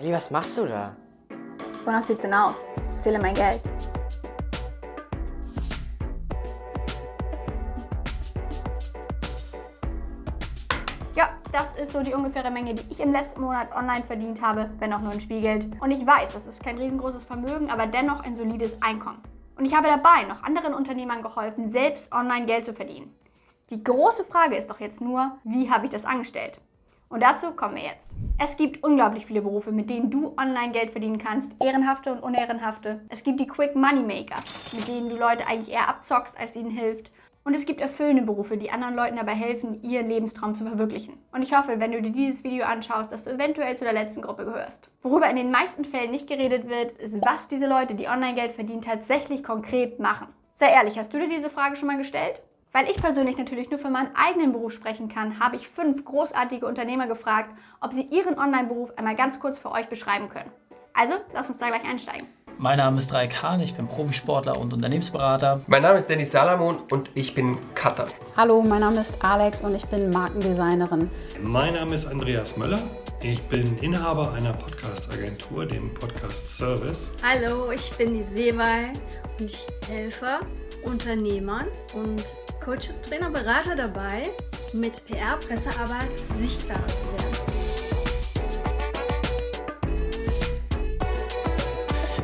Elli, was machst du da? Wonach sieht's denn aus? Ich zähle mein Geld. Ja, das ist so die ungefähre Menge, die ich im letzten Monat online verdient habe, wenn auch nur in Spielgeld. Und ich weiß, das ist kein riesengroßes Vermögen, aber dennoch ein solides Einkommen. Und ich habe dabei noch anderen Unternehmern geholfen, selbst online Geld zu verdienen. Die große Frage ist doch jetzt nur, wie habe ich das angestellt? Und dazu kommen wir jetzt. Es gibt unglaublich viele Berufe, mit denen du online Geld verdienen kannst, ehrenhafte und unehrenhafte. Es gibt die Quick Money Maker, mit denen du Leute eigentlich eher abzockst, als ihnen hilft. Und es gibt erfüllende Berufe, die anderen Leuten dabei helfen, ihren Lebenstraum zu verwirklichen. Und ich hoffe, wenn du dir dieses Video anschaust, dass du eventuell zu der letzten Gruppe gehörst. Worüber in den meisten Fällen nicht geredet wird, ist, was diese Leute, die online Geld verdienen, tatsächlich konkret machen. Sei ehrlich, hast du dir diese Frage schon mal gestellt? Weil ich persönlich natürlich nur für meinen eigenen Beruf sprechen kann, habe ich 5 großartige Unternehmer gefragt, ob sie ihren Online-Beruf einmal ganz kurz für euch beschreiben können. Also, lass uns da gleich einsteigen. Mein Name ist Raik Hahn, ich bin Profisportler und Unternehmensberater. Mein Name ist Dennis Salamon und ich bin Cutter. Hallo, mein Name ist Alex und ich bin Markendesignerin. Mein Name ist Andreas Möller. Ich bin Inhaber einer Podcast-Agentur, dem Podcast Service. Hallo, ich bin die Sebal und ich helfe Unternehmern und Coaches, Trainer, Berater dabei, mit PR, Pressearbeit sichtbarer zu werden.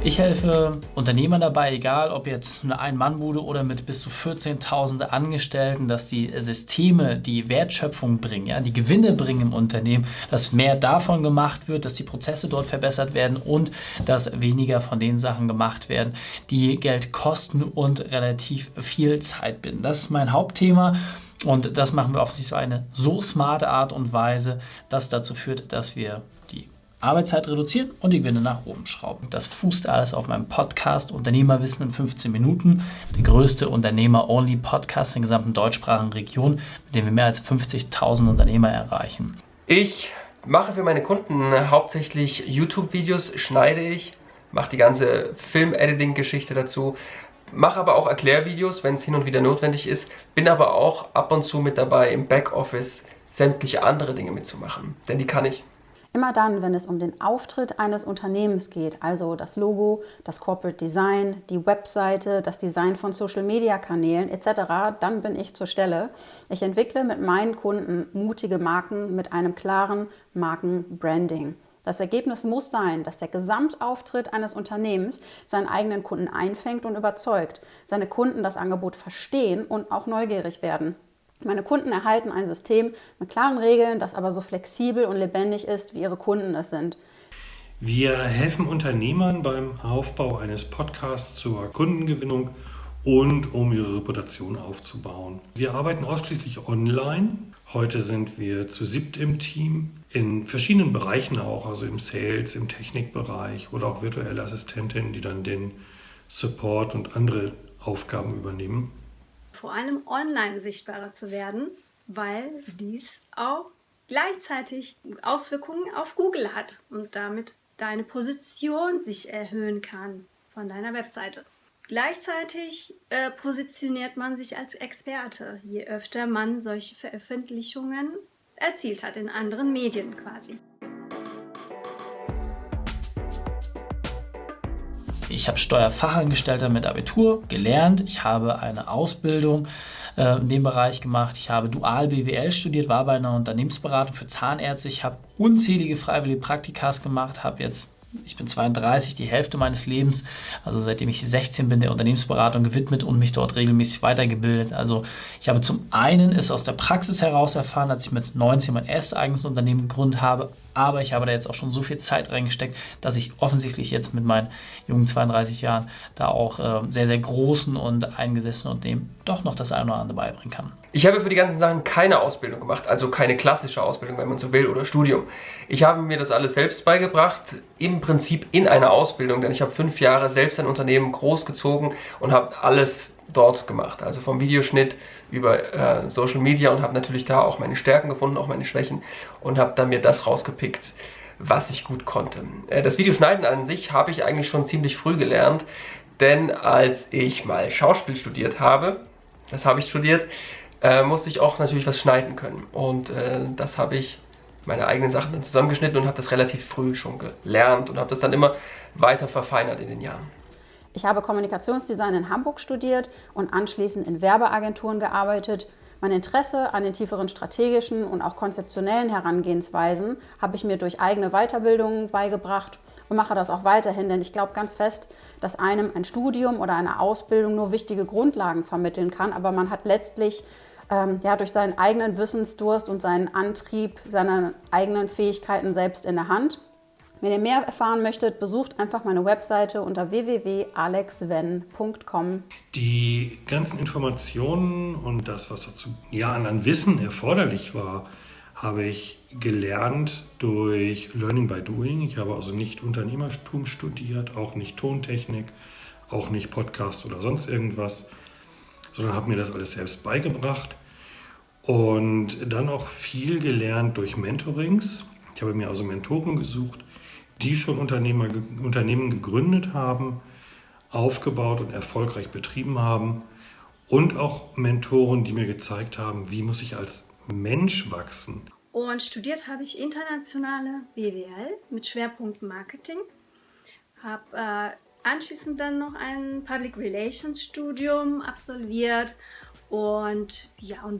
Ich helfe Unternehmern dabei, egal ob jetzt eine Ein-Mann-Bude oder mit bis zu 14.000 Angestellten, dass die Systeme, die Wertschöpfung bringen, ja, die Gewinne bringen im Unternehmen, dass mehr davon gemacht wird, dass die Prozesse dort verbessert werden und dass weniger von den Sachen gemacht werden, die Geld kosten und relativ viel Zeit binden. Das ist mein Hauptthema. Und das machen wir auf eine so smarte Art und Weise, dass dazu führt, dass wir die Arbeitszeit reduzieren und die Gewinne nach oben schrauben. Das fußt alles auf meinem Podcast Unternehmerwissen in 15 Minuten. Der größte Unternehmer-Only-Podcast in der gesamten deutschsprachigen Region, mit dem wir mehr als 50.000 Unternehmer erreichen. Ich mache für meine Kunden hauptsächlich YouTube-Videos, schneide ich, mache die ganze Film-Editing-Geschichte dazu, mache aber auch Erklärvideos, wenn es hin und wieder notwendig ist, bin aber auch ab und zu mit dabei im Backoffice sämtliche andere Dinge mitzumachen, denn die kann ich. Immer dann, wenn es um den Auftritt eines Unternehmens geht, also das Logo, das Corporate Design, die Webseite, das Design von Social-Media-Kanälen etc., dann bin ich zur Stelle. Ich entwickle mit meinen Kunden mutige Marken mit einem klaren Markenbranding. Das Ergebnis muss sein, dass der Gesamtauftritt eines Unternehmens seinen eigenen Kunden einfängt und überzeugt, seine Kunden das Angebot verstehen und auch neugierig werden. Meine Kunden erhalten ein System mit klaren Regeln, das aber so flexibel und lebendig ist, wie ihre Kunden es sind. Wir helfen Unternehmern beim Aufbau eines Podcasts zur Kundengewinnung und um ihre Reputation aufzubauen. Wir arbeiten ausschließlich online. Heute sind wir zu 7 im Team, in verschiedenen Bereichen auch, also im Sales, im Technikbereich oder auch virtuelle Assistentinnen, die dann den Support und andere Aufgaben übernehmen. Vor allem online sichtbarer zu werden, weil dies auch gleichzeitig Auswirkungen auf Google hat und damit deine Position sich erhöhen kann von deiner Webseite. Gleichzeitig positioniert man sich als Experte, je öfter man solche Veröffentlichungen erzielt hat in anderen Medien quasi. Ich habe Steuerfachangestellter mit Abitur gelernt. Ich habe eine Ausbildung in dem Bereich gemacht. Ich habe Dual BWL studiert, war bei einer Unternehmensberatung für Zahnärzte. Ich habe unzählige freiwillige Praktikas gemacht, ich bin 32, die Hälfte meines Lebens, also seitdem ich 16 bin, der Unternehmensberatung gewidmet und mich dort regelmäßig weitergebildet. Also ich habe zum einen es aus der Praxis heraus erfahren, als ich mit 19 mein erstes eigenes Unternehmen gegründet habe, aber ich habe da jetzt auch schon so viel Zeit reingesteckt, dass ich offensichtlich jetzt mit meinen jungen 32 Jahren da auch sehr, sehr großen und eingesessenen Unternehmen doch noch das eine oder andere beibringen kann. Ich habe für die ganzen Sachen keine Ausbildung gemacht, also keine klassische Ausbildung, wenn man so will, oder Studium. Ich habe mir das alles selbst beigebracht, im Prinzip in einer Ausbildung, denn ich habe 5 Jahre selbst ein Unternehmen großgezogen und habe alles dort gemacht, also vom Videoschnitt über Social Media und habe natürlich da auch meine Stärken gefunden, auch meine Schwächen und habe dann mir das rausgepickt, was ich gut konnte. Das Videoschneiden an sich habe ich eigentlich schon ziemlich früh gelernt, denn als ich mal Schauspiel studiert habe, musste ich auch natürlich was schneiden können und das habe ich meine eigenen Sachen dann zusammengeschnitten und habe das relativ früh schon gelernt und habe das dann immer weiter verfeinert in den Jahren. Ich habe Kommunikationsdesign in Hamburg studiert und anschließend in Werbeagenturen gearbeitet. Mein Interesse an den tieferen strategischen und auch konzeptionellen Herangehensweisen habe ich mir durch eigene Weiterbildungen beigebracht und mache das auch weiterhin, denn ich glaube ganz fest, dass einem ein Studium oder eine Ausbildung nur wichtige Grundlagen vermitteln kann, aber man hat letztlich durch seinen eigenen Wissensdurst und seinen Antrieb, seine eigenen Fähigkeiten selbst in der Hand. Wenn ihr mehr erfahren möchtet, besucht einfach meine Webseite unter www.alexwen.com. Die ganzen Informationen und das, was dazu an Wissen erforderlich war, habe ich gelernt durch Learning by Doing. Ich habe also nicht Unternehmertum studiert, auch nicht Tontechnik, auch nicht Podcast oder sonst irgendwas, sondern habe mir das alles selbst beigebracht und dann auch viel gelernt durch Mentorings. Ich habe mir also Mentoren gesucht, die schon Unternehmen gegründet haben, aufgebaut und erfolgreich betrieben haben und auch Mentoren, die mir gezeigt haben, wie muss ich als Mensch wachsen. Und studiert habe ich internationale BWL mit Schwerpunkt Marketing, habe anschließend dann noch ein Public Relations Studium absolviert und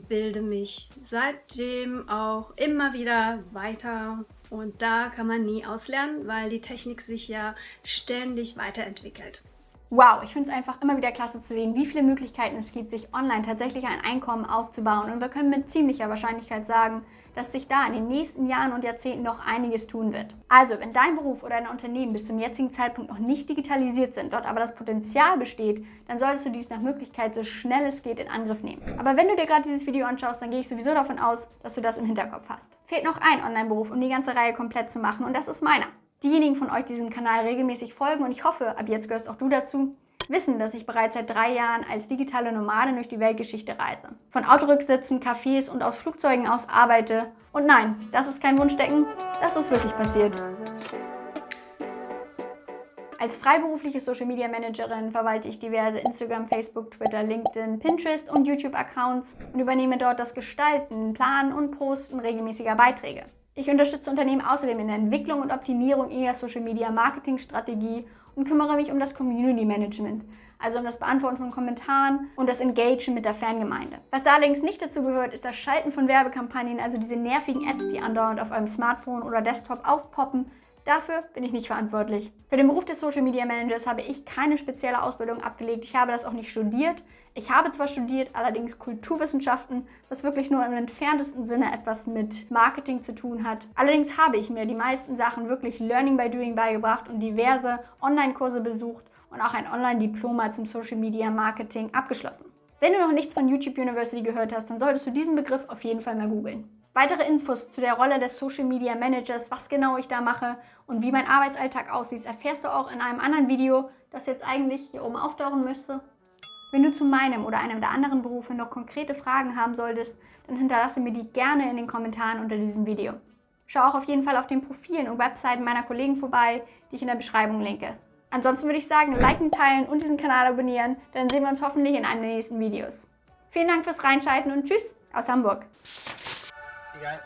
bilde mich seitdem auch immer wieder weiter. Und da kann man nie auslernen, weil die Technik sich ja ständig weiterentwickelt. Wow, ich finde es einfach immer wieder klasse zu sehen, wie viele Möglichkeiten es gibt, sich online tatsächlich ein Einkommen aufzubauen. Und wir können mit ziemlicher Wahrscheinlichkeit sagen, dass sich da in den nächsten Jahren und Jahrzehnten noch einiges tun wird. Also, wenn dein Beruf oder dein Unternehmen bis zum jetzigen Zeitpunkt noch nicht digitalisiert sind, dort aber das Potenzial besteht, dann solltest du dies nach Möglichkeit so schnell es geht in Angriff nehmen. Aber wenn du dir gerade dieses Video anschaust, dann gehe ich sowieso davon aus, dass du das im Hinterkopf hast. Fehlt noch ein Online-Beruf, um die ganze Reihe komplett zu machen, und das ist meiner. Diejenigen von euch, die diesem Kanal regelmäßig folgen, und ich hoffe, ab jetzt gehörst auch du dazu, wissen, dass ich bereits seit 3 Jahren als digitale Nomadin durch die Weltgeschichte reise. Von Autorücksitzen, Cafés und aus Flugzeugen aus arbeite. Und nein, das ist kein Wunschdenken, das ist wirklich passiert. Als freiberufliche Social Media Managerin verwalte ich diverse Instagram, Facebook, Twitter, LinkedIn, Pinterest und YouTube-Accounts und übernehme dort das Gestalten, Planen und Posten regelmäßiger Beiträge. Ich unterstütze Unternehmen außerdem in der Entwicklung und Optimierung ihrer Social Media Marketing Strategie und kümmere mich um das Community Management, also um das Beantworten von Kommentaren und das Engagen mit der Fangemeinde. Was da allerdings nicht dazu gehört, ist das Schalten von Werbekampagnen, also diese nervigen Ads, die andauernd auf eurem Smartphone oder Desktop aufpoppen. Dafür bin ich nicht verantwortlich. Für den Beruf des Social Media Managers habe ich keine spezielle Ausbildung abgelegt. Ich habe das auch nicht studiert. Ich habe zwar studiert, allerdings Kulturwissenschaften, was wirklich nur im entferntesten Sinne etwas mit Marketing zu tun hat. Allerdings habe ich mir die meisten Sachen wirklich Learning by Doing beigebracht und diverse Online-Kurse besucht und auch ein Online-Diploma zum Social Media Marketing abgeschlossen. Wenn du noch nichts von YouTube University gehört hast, dann solltest du diesen Begriff auf jeden Fall mal googeln. Weitere Infos zu der Rolle des Social Media Managers, was genau ich da mache und wie mein Arbeitsalltag aussieht, erfährst du auch in einem anderen Video, das jetzt eigentlich hier oben auftauchen müsste. Wenn du zu meinem oder einem der anderen Berufe noch konkrete Fragen haben solltest, dann hinterlasse mir die gerne in den Kommentaren unter diesem Video. Schau auch auf jeden Fall auf den Profilen und Webseiten meiner Kollegen vorbei, die ich in der Beschreibung linke. Ansonsten würde ich sagen, liken, teilen und diesen Kanal abonnieren, dann sehen wir uns hoffentlich in einem der nächsten Videos. Vielen Dank fürs Reinschalten und tschüss aus Hamburg. Egal.